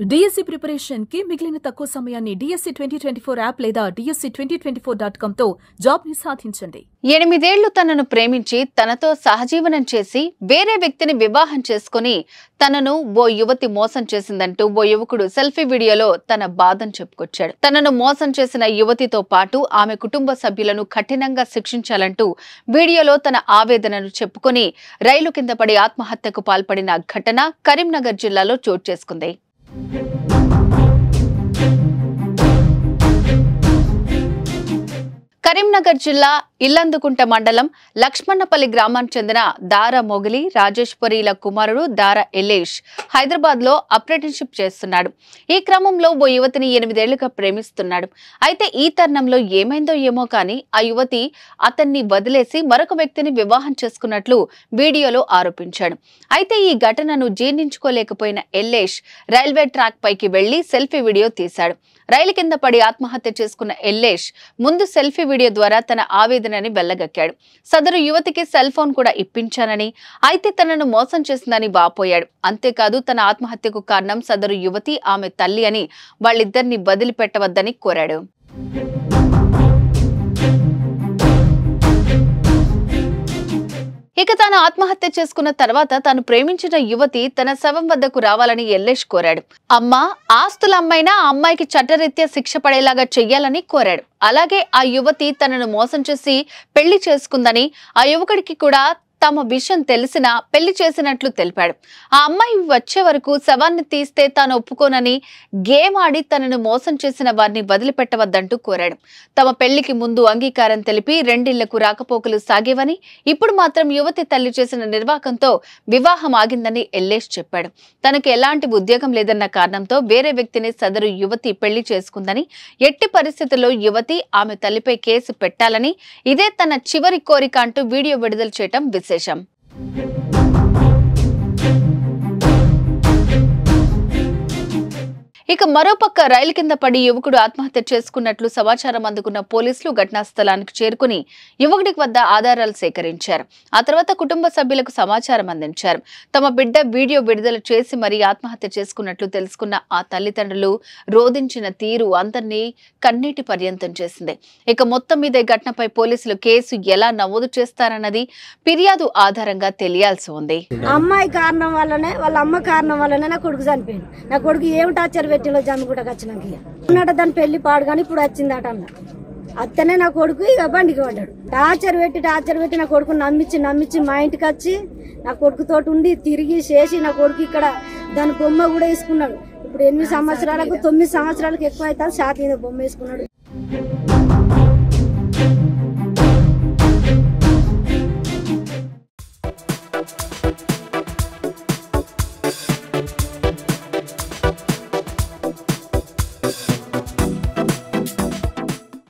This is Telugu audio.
డిఎస్సి ప్రిపరేషన్ కి మిగిలిన తక్కువ సమయాన్ని డిఎస్సి 2024 యాప్ లేదా DSC2024.com తో జాబ్ ని సాధించండి. 8 ఏళ్లు తనను ప్రేమించి తనతో సహజీవనం చేసి వేరే వ్యక్తిని వివాహం చేసుకుని తనను ఓ యువతి మోసం చేసిందంటూ ఓ యువకుడు సెల్ఫీ వీడియోలో తన బాధను చెప్పుకొచ్చాడు. తనను మోసం చేసిన యువతితో పాటు ఆమె కుటుంబ సభ్యులను కఠినంగా శిక్షించాలంటూ వీడియోలో తన ఆవేదనను చెప్పుకొని రైలు కింద పడి ఆత్మహత్యకు పాల్పడిన ఘటన కరీంనగర్ జిల్లాలో చోటు చేసుకుంది. కరీంనగర్ జిల్లా ఇల్లందుకుంట మండలం లక్ష్మణపల్లి గ్రామానికి చెందిన దార మొగిలి రాజేశ్వరిల కుమారుడు దార ఎలేష్ హైదరాబాద్ లో అప్రెంటిస్‌షిప్ చేస్తున్నాడు. ఈ క్రమంలో ఓ యువతిని 8 ఏళ్లుగా ప్రేమిస్తున్నాడు. అయితే ఈ తరుణంలో ఏమైందో ఏమో కానీ ఆ యువతి అతన్ని వదిలేసి మరొక వ్యక్తిని వివాహం చేసుకున్నట్లు వీడియోలో ఆరోపించాడు. అయితే ఈ ఘటనను జీర్ణించుకోలేకపోయిన ఎలేష్ రైల్వే ట్రాక్ పైకి వెళ్లి సెల్ఫీ వీడియో తీశాడు. రైలు కింద పడి ఆత్మహత్య చేసుకున్న ఎలేష్ ముందు సెల్ఫీ వీడియో ద్వారా తన ఆవేదనని వెళ్లగక్కాడు. సదరు యువతికి సెల్ ఫోన్ కూడా ఇప్పించానని, అయితే తనను మోసం చేసిందని వాపోయాడు. అంతేకాదు తన ఆత్మహత్యకు కారణం సదరు యువతి ఆమె తల్లి అని వాళ్ళిద్దరిని వదిలిపెట్టవద్దని కోరాడు. ఇక తాను ఆత్మహత్య చేసుకున్న తర్వాత తాను ప్రేమించిన యువతి తన శవం వద్దకు రావాలని ఎల్లేష్ కోరాడు. అమ్మ ఆస్తుల అమ్మైనా ఆ అమ్మాయికి చట్టరీత్యా శిక్ష పడేలాగా చెయ్యాలని కోరాడు. అలాగే ఆ యువతి తనను మోసం చేసి పెళ్లి చేసుకుందని, ఆ యువకుడికి కూడా తమ విషయం తెలిసినా పెళ్లి చేసినట్లు తెలిపాడు. ఆ అమ్మాయి వచ్చే వరకు శవాన్ని తీస్తే తాను ఒప్పుకోనని, గేమ్ ఆడి తనను మోసం చేసిన వారిని వదిలిపెట్టవద్దంటూ కోరాడు. తమ పెళ్లికి ముందు అంగీకారం తెలిపి రెండిళ్లకు రాకపోకలు సాగేవని, ఇప్పుడు మాత్రం యువతి తల్లి చేసిన నిర్వాకంతో వివాహం ఆగిందని ఎల్లేష్ చెప్పాడు. తనకు ఎలాంటి ఉద్యోగం లేదన్న కారణంతో వేరే వ్యక్తిని సదరు యువతి పెళ్లి చేసుకుందని, ఎట్టి పరిస్థితుల్లో యువతి ఆమె తల్లిపై కేసు పెట్టాలని, ఇదే తన చివరి కోరిక అంటూ వీడియో విడుదల చేయటం విశేషం. ఇక మరోపక్క రైలు కింద పడి యువకుడు ఆత్మహత్య చేసుకున్నట్లు సమాచారం అందుకున్న పోలీసులు ఘటనా స్థలానికి చేరుకుని యువకుడి వద్ద ఆధారాలు సేకరించారు. ఆ తర్వాత కుటుంబ సభ్యులకు సమాచారం అందించారు. తమ బిడ్డ వీడియో విడుదల చేసి మరీ ఆత్మహత్య చేసుకున్నట్లు తెలుసుకున్న ఆ తల్లిదండ్రులు రోధించిన తీరు అందరినీ కన్నీటి పర్యంతం చేసింది. ఇక మొత్తం మీద ఈ ఘటనపై పోలీసులు కేసు ఎలా నమోదు చేస్తారన్నది ఫిర్యాదు ఆధారంగా తెలియాల్సి ఉంది. అమ్మాయి కారణం వల్లనే, వాళ్ళ అమ్మ కారణం వల్లనే నా కొడుకు చనిపోయింది. నా కొడుకు ఏం టార్చర్ పెట్టిలో జమ్మిగుట్టకు వచ్చినాక ఉన్నట దాని పెళ్లి పాడు కానీ ఇప్పుడు వచ్చిందట అన్న అత్తనే నా కొడుకు ఇక బండికి పడ్డాడు. టార్చర్ పెట్టి నా కొడుకు నమ్మించి మా ఇంటికి వచ్చి నా కొడుకుతోటి ఉండి తిరిగి చేసి నా కొడుకు ఇక్కడ దాని బొమ్మ కూడా వేసుకున్నాడు. ఇప్పుడు 8 సంవత్సరాలకు 9 సంవత్సరాలకు ఎక్కువ అవుతుంది, షాతి బొమ్మ వేసుకున్నాడు.